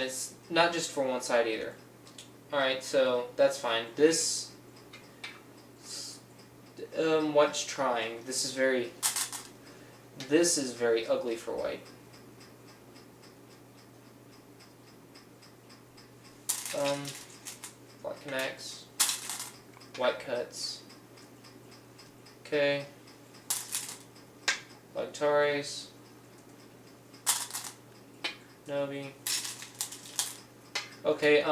And it's not just for one side either. Alright, so that's fine. This, white's trying. This is very ugly for white. Black connects. White cuts. Okay. Black Taurus. Nobi. Okay,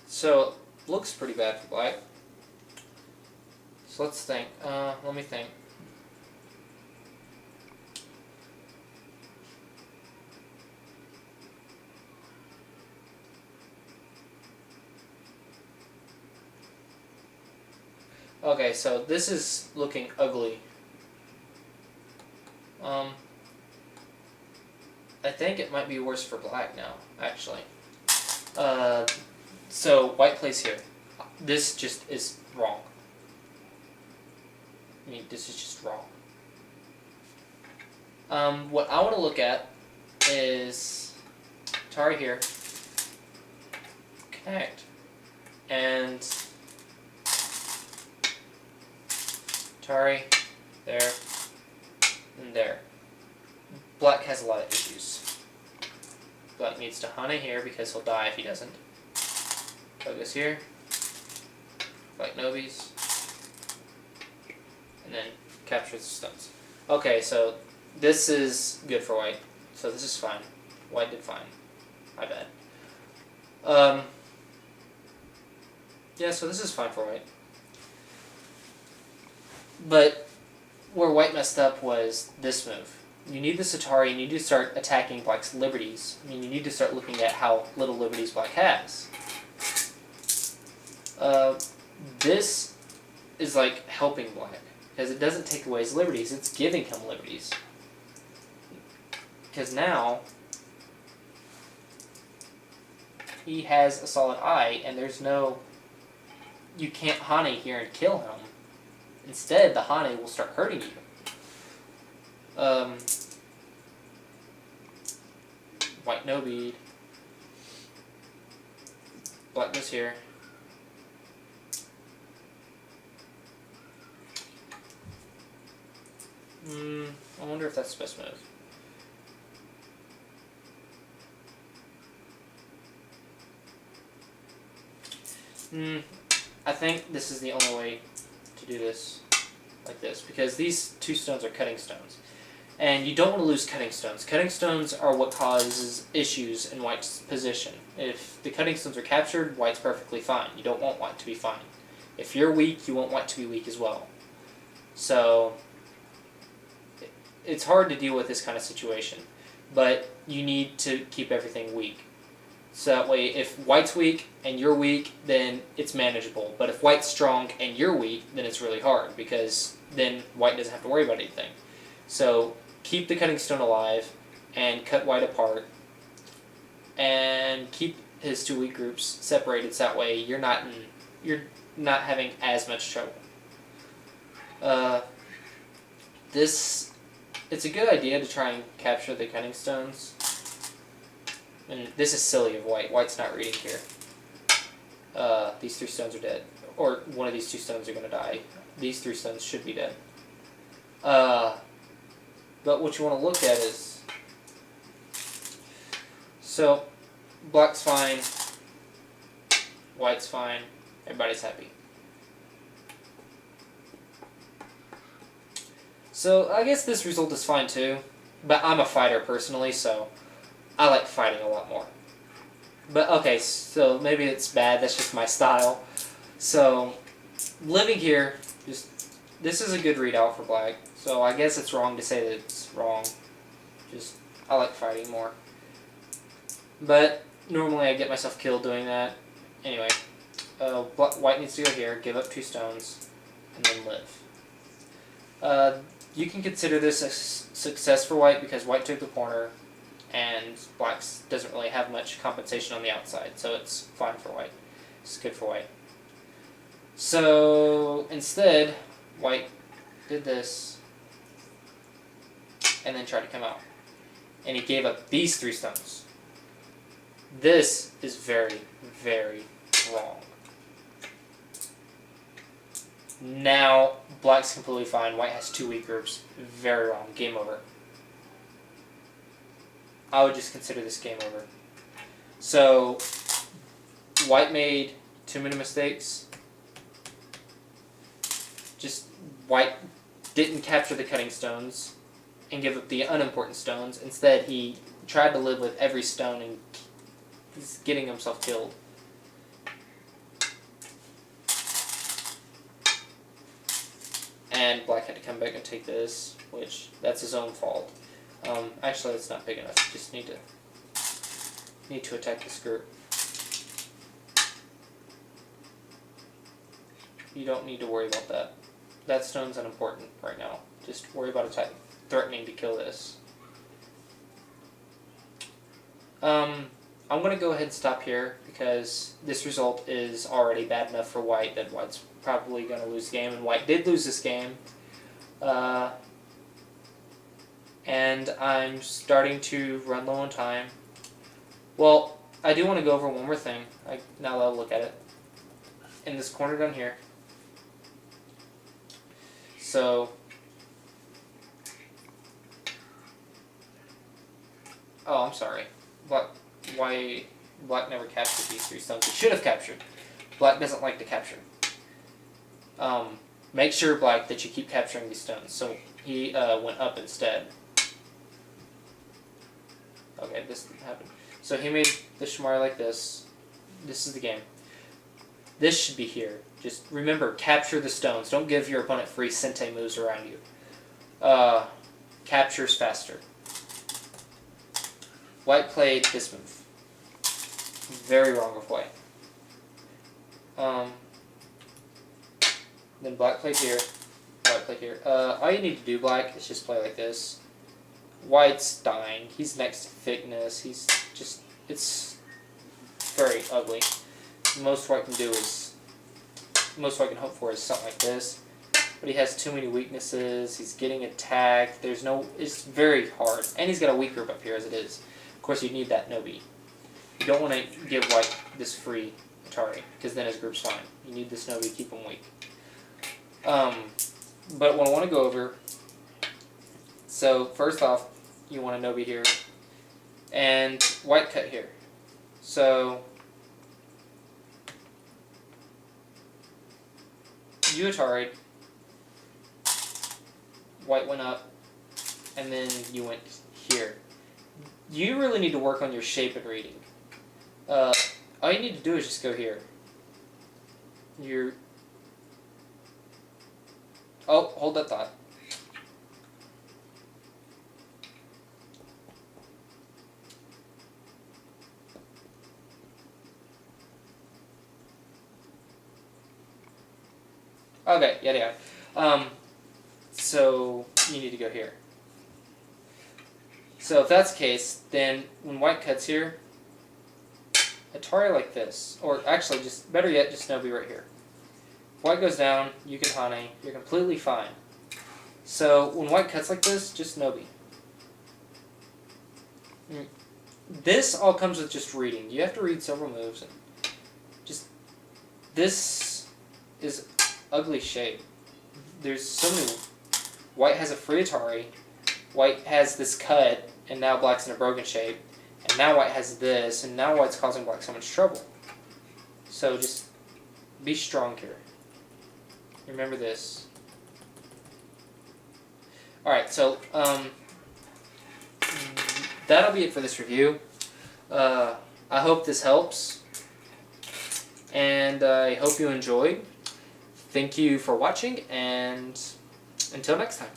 so looks pretty bad for black. So let's think. Let me think. Okay, so this is looking ugly. I think it might be worse for black now, actually. So white plays here. This just is wrong. I mean, this is just wrong. What I want to look at is Tari here, connect, and Tari there, and there. Black has a lot of issues. Black needs to Hana here because he'll die if he doesn't. Focus here. Black Nobis. And then capture the stones. Okay, so this is good for white. So this is fine. White did fine. My bad. Yeah, so this is fine for white. But where white messed up was this move. You need the Satari, you need to start attacking black's liberties. I mean, you need to start looking at how little liberties black has. This is like helping black, because it doesn't take away his liberties, it's giving him liberties. Because now, he has a solid eye, and there's no... You can't Hane here and kill him. Instead, the Hane will start hurting you. White no bead. Black goes here. I wonder if that's the best move. I think this is the only way to do this like this, because these two stones are cutting stones. And you don't want to lose cutting stones. Cutting stones are what causes issues in white's position. If the cutting stones are captured, white's perfectly fine. You don't want white to be fine. If you're weak, you want white to be weak as well. So it's hard to deal with this kind of situation, but you need to keep everything weak. So that way, if white's weak and you're weak, then it's manageable. But if white's strong and you're weak, then it's really hard, because then white doesn't have to worry about anything. So keep the cutting stone alive and cut white apart, and keep his two weak groups separated, so that way you're not having as much trouble. It's a good idea to try and capture the cutting stones. And this is silly of white. White's not reading here. These three stones are dead. Or one of these two stones are going to die. These three stones should be dead. But what you want to look at is... So, black's fine. White's fine. Everybody's happy. So, I guess this result is fine too. But I'm a fighter personally, so... I like fighting a lot more. But okay, so maybe it's bad, that's just my style. So, living here, this is a good readout for black. So I guess it's wrong to say that it's wrong. Just, I like fighting more. But, normally I get myself killed doing that. Anyway, white needs to go here, give up two stones, and then live. You can consider this a success for white because white took the corner, and black doesn't really have much compensation on the outside, so it's fine for white. It's good for white. So instead, white did this, and then tried to come out. and he gave up these 3 stones. This is very, very wrong. Now, black's completely fine. White has 2 weak groups. Very wrong. Game over. I would just consider this game over. So, white made too many mistakes. Just, white didn't capture the cutting stones and give up the unimportant stones. Instead, he tried to live with every stone and he's getting himself killed. And black had to come back and take this, which that's his own fault. Actually, that's not big enough. You just need to attack this group. You don't need to worry about that. That stone's unimportant right now. Just worry about threatening to kill this. I'm going to go ahead and stop here because this result is already bad enough for white that white's probably going to lose the game, and white did lose this game. And I'm starting to run low on time. Well, I do want to go over one more thing. Now that I'll look at it. In this corner down here. So, oh, I'm sorry. Black never captured these 3 stones. He should have captured. Black doesn't like to capture. Make sure, black, that you keep capturing these stones. So he went up instead. Okay, this didn't happen. So he made the Shamari like this. This is the game. This should be here. Just remember, capture the stones. Don't give your opponent free Sente moves around you. Captures faster. White played this move. Very wrong of white. Then black played here. White played here. All you need to do, black, is just play like this. White's dying. He's next to thickness. He's just... It's very ugly. Most white can hope for is something like this. But he has too many weaknesses. He's getting attacked. It's very hard. And he's got a weak group up here as it is. Of course, you need that Nobi. You don't want to give white this free Atari, because then his group's fine. You need this Nobi to keep him weak. But what I want to go over, so first off, you want a Nobi here, and white cut here. So, you Atari'd, white went up, and then you went here. You really need to work on your shape and reading. All you need to do is just go here. Oh, hold that thought. Okay, yeah. So you need to go here. So if that's the case, then when white cuts here, Atari like this. Or actually, just better yet, just Nobi right here. If white goes down, you can Hane, you're completely fine. So when white cuts like this, just Nobi. This all comes with just reading. You have to read several moves. And this is ugly shape. There's so many. White has a free Atari. White has this cut, and now black's in a broken shape. And now white has this, and now white's causing black so much trouble. So just be strong here. Remember this. Alright, so that'll be it for this review. I hope this helps. And I hope you enjoyed. Thank you for watching, and until next time.